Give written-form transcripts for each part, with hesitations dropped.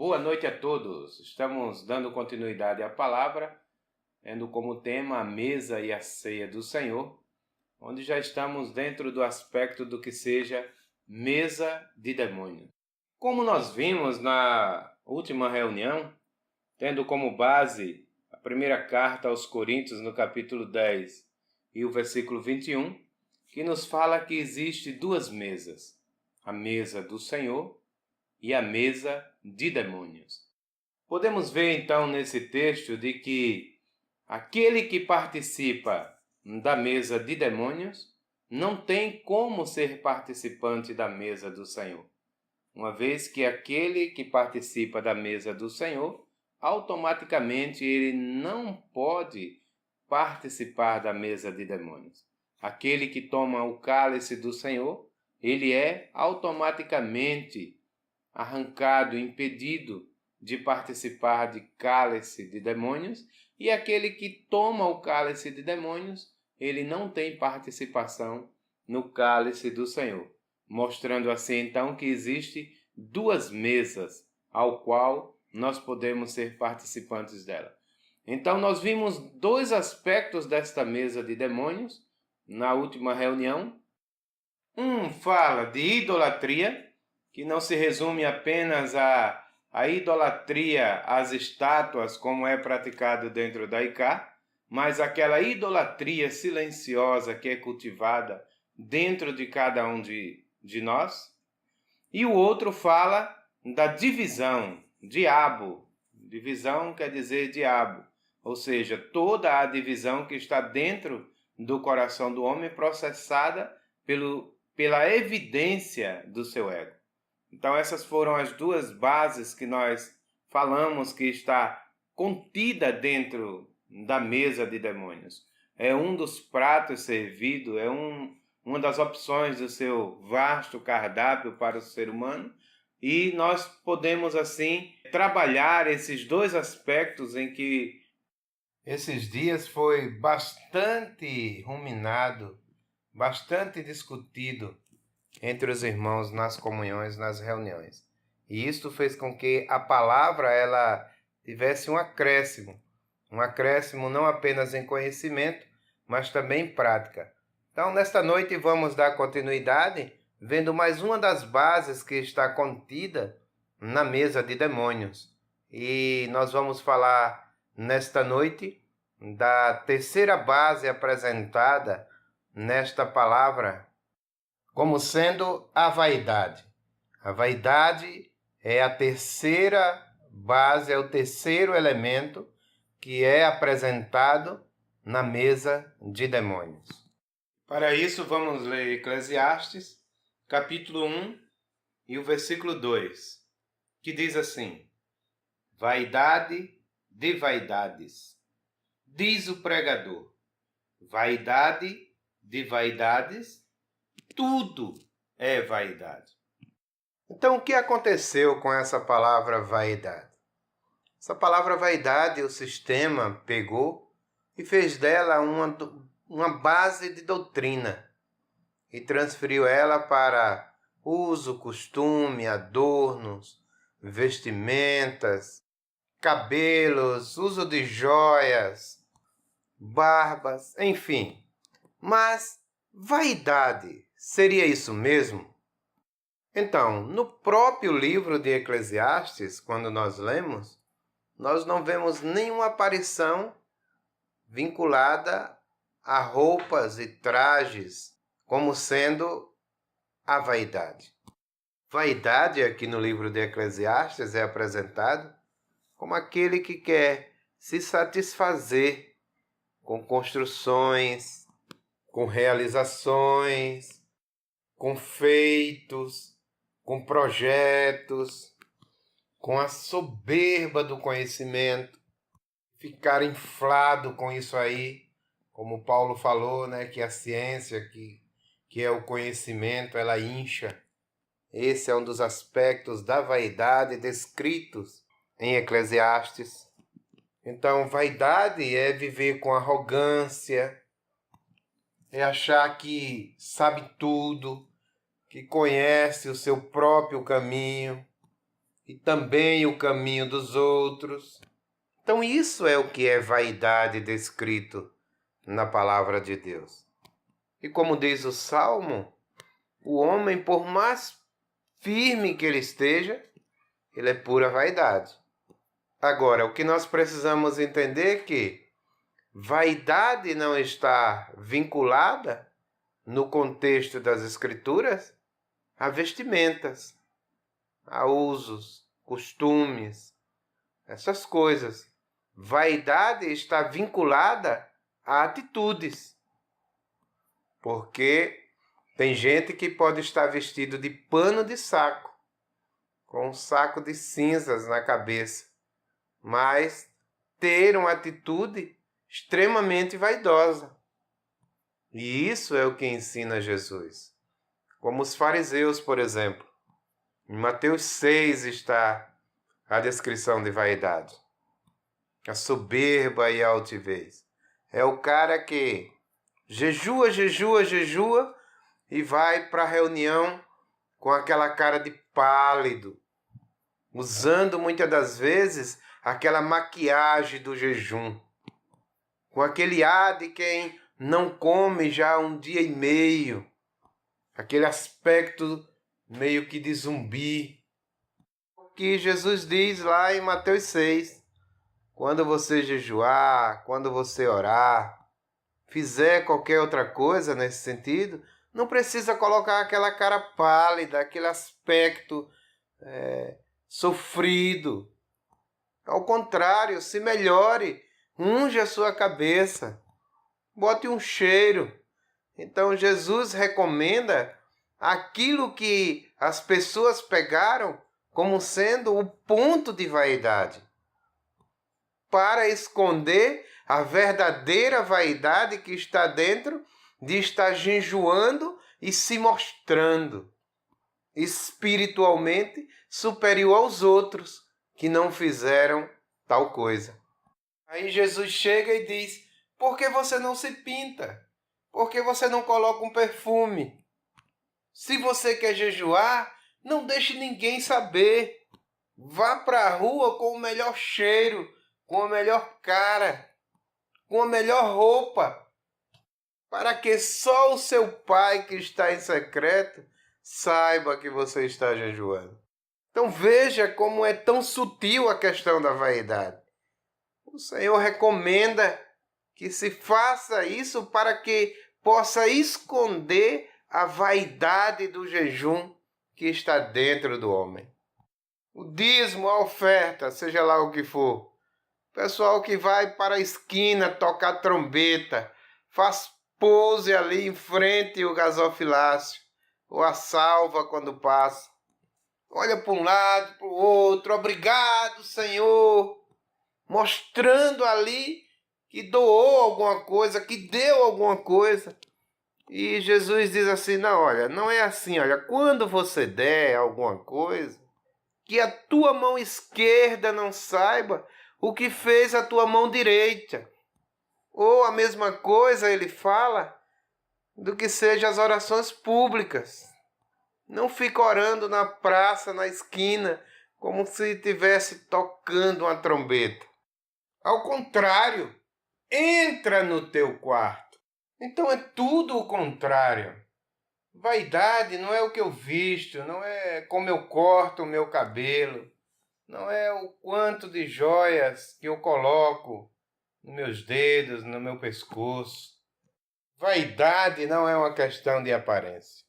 Boa noite a todos. Estamos dando continuidade à palavra, tendo como tema a mesa e a ceia do Senhor, onde já estamos dentro do aspecto do que seja mesa de demônios. Como nós vimos na última reunião, tendo como base a primeira carta aos Coríntios, no capítulo 10 e o versículo 21, que nos fala que existe duas mesas, a mesa do Senhor e a mesa de demônios. Podemos ver então nesse texto de que aquele que participa da mesa de demônios não tem como ser participante da mesa do Senhor, uma vez que aquele que participa da mesa do Senhor, automaticamente ele não pode participar da mesa de demônios. Aquele que toma o cálice do Senhor, ele é automaticamente arrancado, impedido de participar de cálice de demônios, e aquele que toma o cálice de demônios, ele não tem participação no cálice do Senhor, mostrando assim então que existe duas mesas ao qual nós podemos ser participantes dela. Então nós vimos dois aspectos desta mesa de demônios na última reunião. Um fala de idolatria, que não se resume apenas à idolatria às estátuas, como é praticado dentro da ICA, mas aquela idolatria silenciosa que é cultivada dentro de cada um de nós. E o outro fala da divisão, diabo. Divisão quer dizer diabo, ou seja, toda a divisão que está dentro do coração do homem processada pela evidência do seu ego. Então essas foram as duas bases que nós falamos que está contida dentro da mesa de demônios. É um dos pratos servido, é uma das opções do seu vasto cardápio para o ser humano, e nós podemos assim trabalhar esses dois aspectos em que esses dias foi bastante ruminado, bastante discutido entre os irmãos nas comunhões, nas reuniões. E isto fez com que a palavra ela tivesse um acréscimo não apenas em conhecimento, mas também em prática. Então, nesta noite vamos dar continuidade, vendo mais uma das bases que está contida na mesa de demônios. E nós vamos falar nesta noite da terceira base apresentada nesta palavra, como sendo a vaidade. A vaidade é a terceira base, é o terceiro elemento que é apresentado na mesa de demônios. Para isso, vamos ler Eclesiastes, capítulo 1 e o versículo 2, que diz assim: Vaidade de vaidades, diz o pregador, vaidade de vaidades, tudo é vaidade. Então, o que aconteceu com essa palavra vaidade? Essa palavra vaidade, o sistema pegou e fez dela uma base de doutrina e transferiu ela para uso, costume, adornos, vestimentas, cabelos, uso de joias, barbas, enfim. Mas vaidade, seria isso mesmo? Então, no próprio livro de Eclesiastes, quando nós lemos, nós não vemos nenhuma aparição vinculada a roupas e trajes como sendo a vaidade. Vaidade, aqui no livro de Eclesiastes, é apresentado como aquele que quer se satisfazer com construções, com realizações, com feitos, com projetos, com a soberba do conhecimento, ficar inflado com isso aí, como Paulo falou, né, que a ciência, que é o conhecimento, ela incha. Esse é um dos aspectos da vaidade descritos em Eclesiastes. Então, vaidade é viver com arrogância, é achar que sabe tudo, que conhece o seu próprio caminho. e também o caminho dos outros. Então isso é o que é vaidade descrito na palavra de Deus. E como diz o Salmo, o homem, por mais firme que ele esteja, ele é pura vaidade. Agora, o que nós precisamos entender é que vaidade não está vinculada, no contexto das Escrituras, a vestimentas, a usos, costumes, essas coisas. Vaidade está vinculada a atitudes. Porque tem gente que pode estar vestido de pano de saco, com um saco de cinzas na cabeça, mas ter uma atitude extremamente vaidosa. E isso é o que ensina Jesus. Como os fariseus, por exemplo. Em Mateus 6 está a descrição de vaidade. A soberba e a altivez. É o cara que jejua e vai para a reunião com aquela cara de pálido, usando muitas das vezes aquela maquiagem do jejum, com aquele ar de quem não come já há um dia e meio, aquele aspecto meio que de zumbi, que Jesus diz lá em Mateus 6, quando você jejuar, quando você orar, fizer qualquer outra coisa nesse sentido, não precisa colocar aquela cara pálida, aquele aspecto sofrido. Ao contrário, se melhore, unge a sua cabeça, bote um cheiro. Então Jesus recomenda aquilo que as pessoas pegaram como sendo o ponto de vaidade, para esconder a verdadeira vaidade que está dentro de estar jejuando e se mostrando espiritualmente superior aos outros que não fizeram tal coisa. Aí Jesus chega e diz: por que você não se pinta? Por que você não coloca um perfume? Se você quer jejuar, não deixe ninguém saber. Vá para a rua com o melhor cheiro, com a melhor cara, com a melhor roupa, para que só o seu pai que está em secreto saiba que você está jejuando. Então veja como é tão sutil a questão da vaidade. O Senhor recomenda que se faça isso para que possa esconder a vaidade do jejum que está dentro do homem. O dízimo, a oferta, seja lá o que for. Pessoal que vai para a esquina tocar trombeta, faz pose ali em frente ao gasofilácio, ou a salva quando passa. Olha para um lado, para o outro, obrigado, Senhor, mostrando ali que doou alguma coisa, que deu alguma coisa. E Jesus diz assim, não, olha, não é assim, olha, quando você der alguma coisa, que a tua mão esquerda não saiba o que fez a tua mão direita. Ou a mesma coisa ele fala do que seja as orações públicas. Não fica orando na praça, na esquina, como se estivesse tocando uma trombeta. Ao contrário, entra no teu quarto. Então é tudo o contrário. Vaidade não é o que eu visto, não é como eu corto o meu cabelo, não é o quanto de joias que eu coloco nos meus dedos, no meu pescoço. Vaidade não é uma questão de aparência,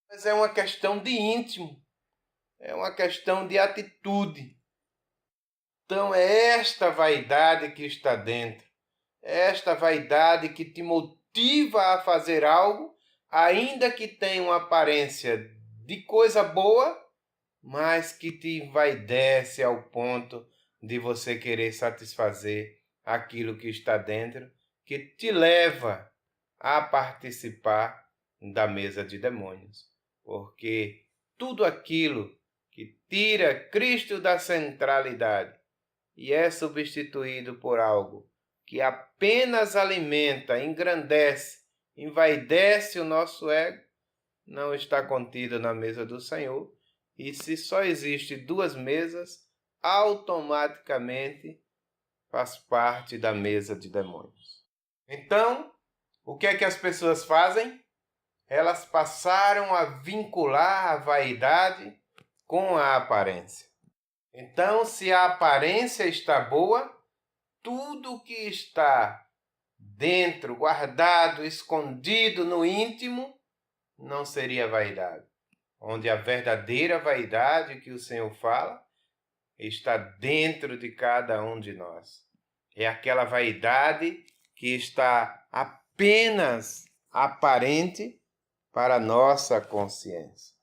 mas é uma questão de íntimo, é uma questão de atitude. Então é esta vaidade que está dentro, é esta vaidade que te motiva a fazer algo, ainda que tenha uma aparência de coisa boa, mas que te envaidece ao ponto de você querer satisfazer aquilo que está dentro, que te leva a participar da mesa de demônios. Porque tudo aquilo que tira Cristo da centralidade e é substituído por algo que apenas alimenta, engrandece, envaidece o nosso ego, não está contido na mesa do Senhor E se só existe duas mesas, automaticamente faz parte da mesa de demônios. Então, o que é que as pessoas fazem? Elas passaram a vincular a vaidade com a aparência. Então, se a aparência está boa, tudo que está dentro, guardado, escondido no íntimo, não seria vaidade. Onde a verdadeira vaidade que o Senhor fala está dentro de cada um de nós. É aquela vaidade que está apenas aparente para a nossa consciência.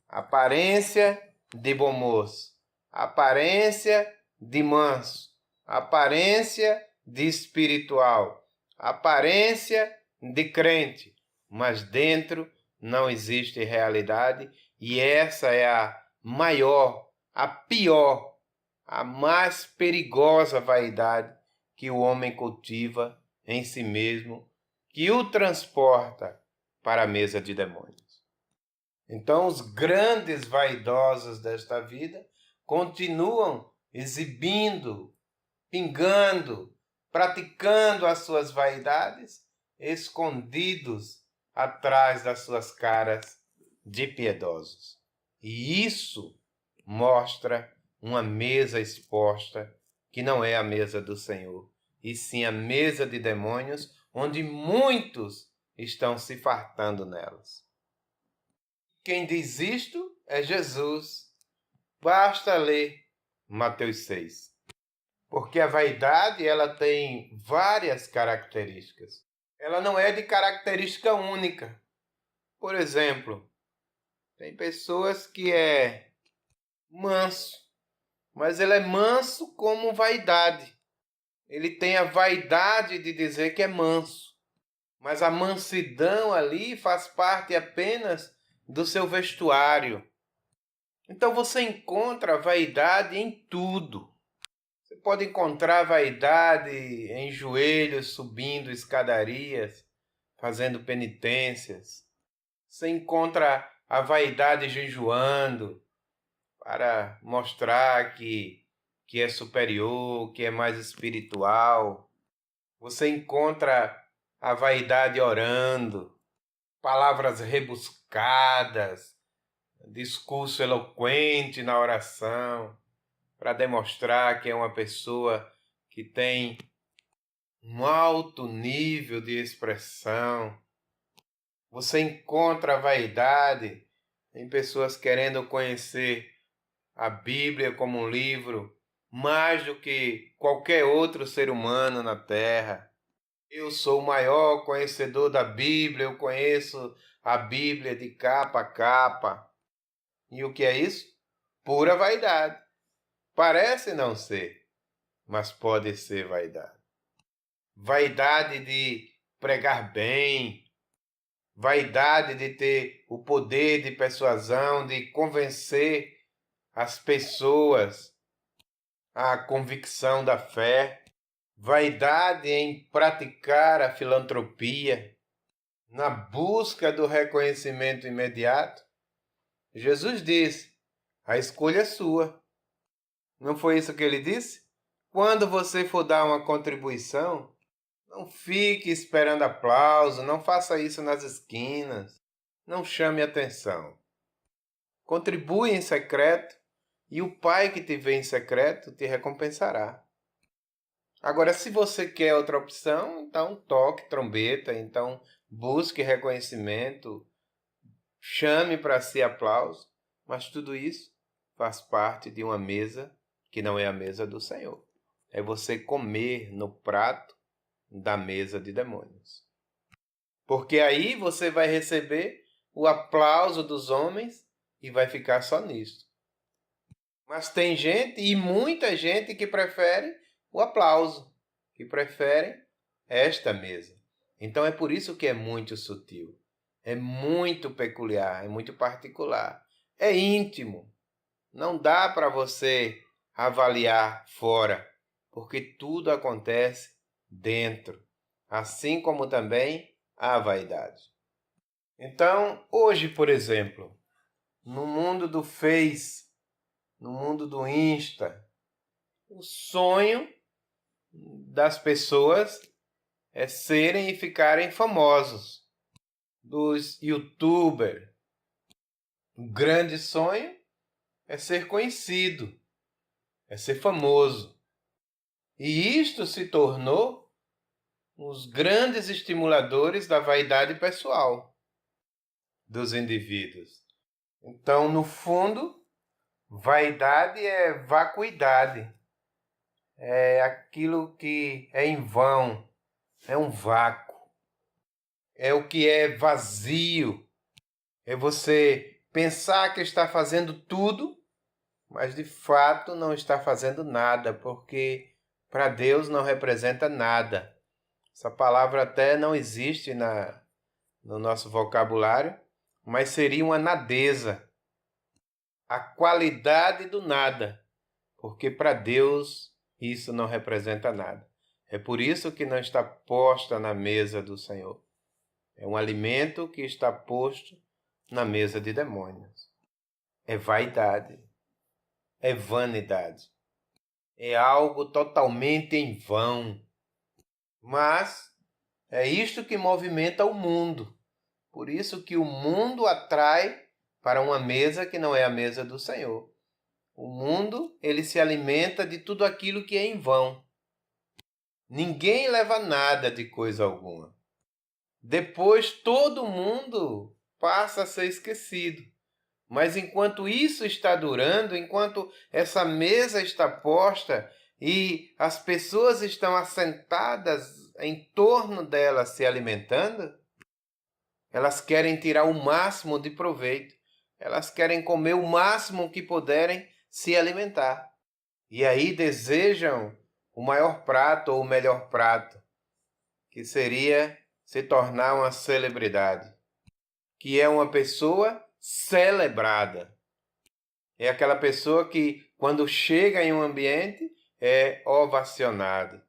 Aparência de bom moço, aparência de manso, aparência de espiritual, aparência de crente, mas dentro não existe realidade, e essa é a maior, a pior, a mais perigosa vaidade que o homem cultiva em si mesmo, que o transporta para a mesa de demônios. Então, os grandes vaidosos desta vida continuam exibindo, pingando, praticando as suas vaidades, escondidos atrás das suas caras de piedosos. E isso mostra uma mesa exposta que não é a mesa do Senhor, e sim a mesa de demônios, onde muitos estão se fartando nelas. Quem diz isto é Jesus. Basta ler Mateus 6. Porque a vaidade, ela tem várias características. Ela não é de característica única. Por exemplo, tem pessoas que é manso, mas ele é manso como vaidade. Ele tem a vaidade de dizer que é manso, mas a mansidão ali faz parte apenas do seu vestuário. Então você encontra vaidade em tudo. Você pode encontrar vaidade em joelhos, subindo escadarias, fazendo penitências. Você encontra a vaidade jejuando para mostrar que é superior, que é mais espiritual. Você encontra a vaidade orando, palavras rebuscadas, discurso eloquente na oração, para demonstrar que é uma pessoa que tem um alto nível de expressão. Você encontra a vaidade em pessoas querendo conhecer a Bíblia como um livro mais do que qualquer outro ser humano na Terra. Eu sou o maior conhecedor da Bíblia, eu conheço a Bíblia de capa a capa. E o que é isso? Pura vaidade. Parece não ser, mas pode ser vaidade. Vaidade de pregar bem, vaidade de ter o poder de persuasão, de convencer as pessoas à convicção da fé, vaidade em praticar a filantropia, na busca do reconhecimento imediato. Jesus disse: a escolha é sua. Não foi isso que ele disse? Quando você for dar uma contribuição, não fique esperando aplauso, não faça isso nas esquinas, não chame atenção. Contribui em secreto e o Pai que te vê em secreto te recompensará. Agora, se você quer outra opção, então toque trombeta, então busque reconhecimento, chame para si aplauso, mas tudo isso faz parte de uma mesa que não é a mesa do Senhor. É você comer no prato da mesa de demônios. Porque aí você vai receber o aplauso dos homens e vai ficar só nisso. Mas tem gente, e muita gente, que prefere o aplauso, que prefere esta mesa. Então é por isso que é muito sutil, é muito peculiar, é muito particular, é íntimo. Não dá para você avaliar fora, porque tudo acontece dentro, assim como também a vaidade. Então, hoje, por exemplo, no mundo do Face, no mundo do Insta. O sonho das pessoas é serem e ficarem famosos, dos YouTubers. O grande sonho é ser conhecido, é ser famoso. E isto se tornou os grandes estimuladores da vaidade pessoal dos indivíduos. Então, no fundo, vaidade é vacuidade. É aquilo que é em vão, é um vácuo. É o que é vazio. É você pensar que está fazendo tudo, mas de fato não está fazendo nada, porque para Deus não representa nada. Essa palavra até não existe no nosso vocabulário, mas seria uma nadeza, a qualidade do nada, porque para Deus isso não representa nada. É por isso que não está posta na mesa do Senhor. É um alimento que está posto na mesa de demônios. É vaidade, é vanidade, é algo totalmente em vão. Mas é isto que movimenta o mundo. Por isso que o mundo atrai para uma mesa que não é a mesa do Senhor. O mundo, ele se alimenta de tudo aquilo que é em vão. Ninguém leva nada de coisa alguma. Depois todo mundo passa a ser esquecido. Mas enquanto isso está durando, enquanto essa mesa está posta e as pessoas estão assentadas em torno dela se alimentando, elas querem tirar o máximo de proveito. Elas querem comer o máximo que puderem se alimentar. E aí desejam o maior prato ou o melhor prato, que seria se tornar uma celebridade, que é uma pessoa celebrada. É aquela pessoa que, quando chega em um ambiente, é ovacionada.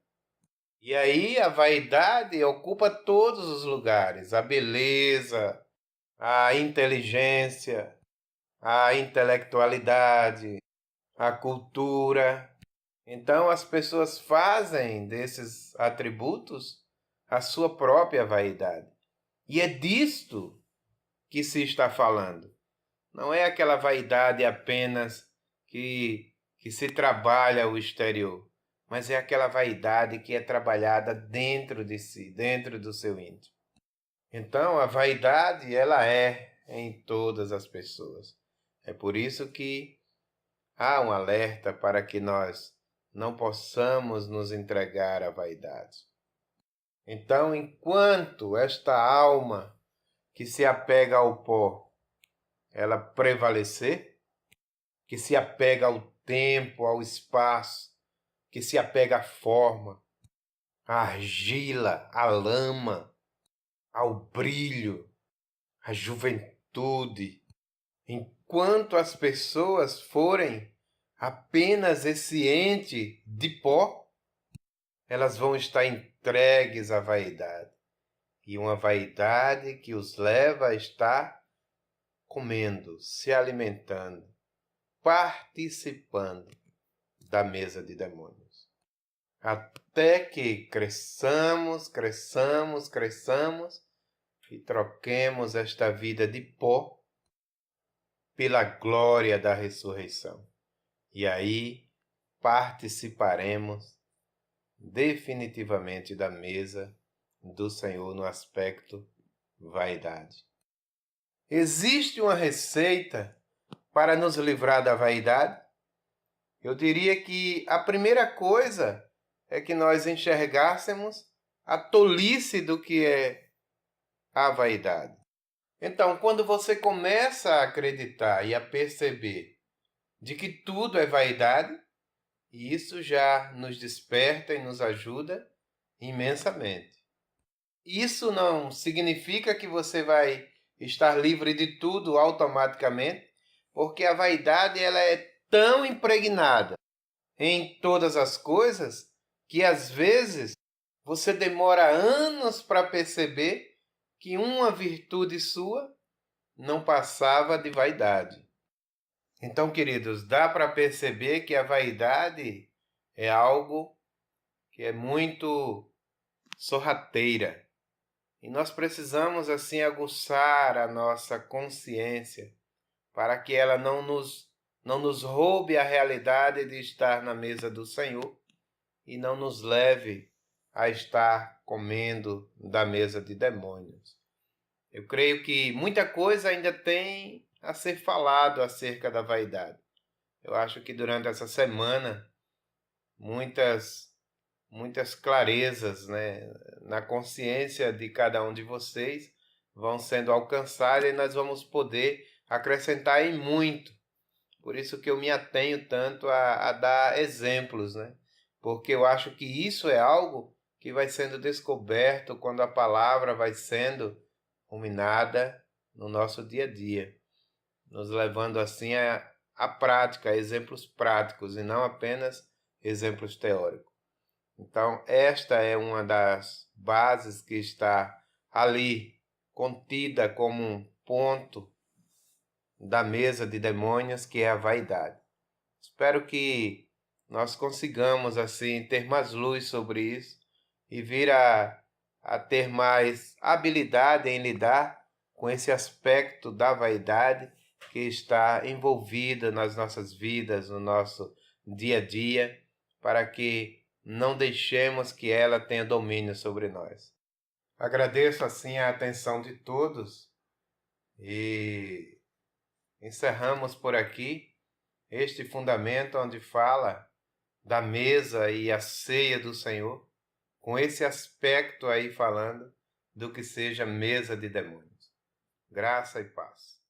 E aí a vaidade ocupa todos os lugares, a beleza, a inteligência, a intelectualidade, a cultura. Então as pessoas fazem desses atributos a sua própria vaidade. E é disto que se está falando. Não é aquela vaidade apenas que se trabalha o exterior, mas é aquela vaidade que é trabalhada dentro de si, dentro do seu íntimo. Então, a vaidade, ela é em todas as pessoas. É por isso que há um alerta para que nós não possamos nos entregar à vaidade. Então, enquanto esta alma que se apega ao pó, ela prevalecer, que se apega ao tempo, ao espaço, que se apega à forma, à argila, à lama, ao brilho, à juventude. Enquanto as pessoas forem apenas esse ente de pó, elas vão estar entregues à vaidade. E uma vaidade que os leva a estar comendo, se alimentando, participando da mesa de demônios. Até que cresçamos e troquemos esta vida de pó pela glória da ressurreição. E aí participaremos definitivamente da mesa do Senhor no aspecto vaidade. Existe uma receita para nos livrar da vaidade? Eu diria que a primeira coisa é que nós enxergássemos a tolice do que é a vaidade. Então, quando você começa a acreditar e a perceber de que tudo é vaidade, isso já nos desperta e nos ajuda imensamente. Isso não significa que você vai estar livre de tudo automaticamente, porque a vaidade ela é tão impregnada em todas as coisas que às vezes você demora anos para perceber que uma virtude sua não passava de vaidade. Então, queridos, dá para perceber que a vaidade é algo que é muito sorrateira. E nós precisamos, assim, aguçar a nossa consciência para que ela não nos roube a realidade de estar na mesa do Senhor e não nos leve a estar comendo da mesa de demônios. Eu creio que muita coisa ainda tem a ser falado acerca da vaidade. Eu acho que durante essa semana muitas clarezas, né, na consciência de cada um de vocês vão sendo alcançadas e nós vamos poder acrescentar em muito. Por isso que eu me atenho tanto a dar exemplos, né? Porque eu acho que isso é algo que vai sendo descoberto quando a palavra vai sendo ruminada no nosso dia a dia, nos levando assim à prática, a exemplos práticos e não apenas exemplos teóricos. Então, esta é uma das bases que está ali contida como um ponto da mesa de demônios, que é a vaidade. Espero que nós consigamos, assim, ter mais luz sobre isso e vir a ter mais habilidade em lidar com esse aspecto da vaidade que está envolvida nas nossas vidas, no nosso dia a dia, para que não deixemos que ela tenha domínio sobre nós. Agradeço, assim, a atenção de todos e encerramos por aqui este fundamento onde fala da mesa e a ceia do Senhor, com esse aspecto aí falando do que seja mesa de demônios. Graça e paz.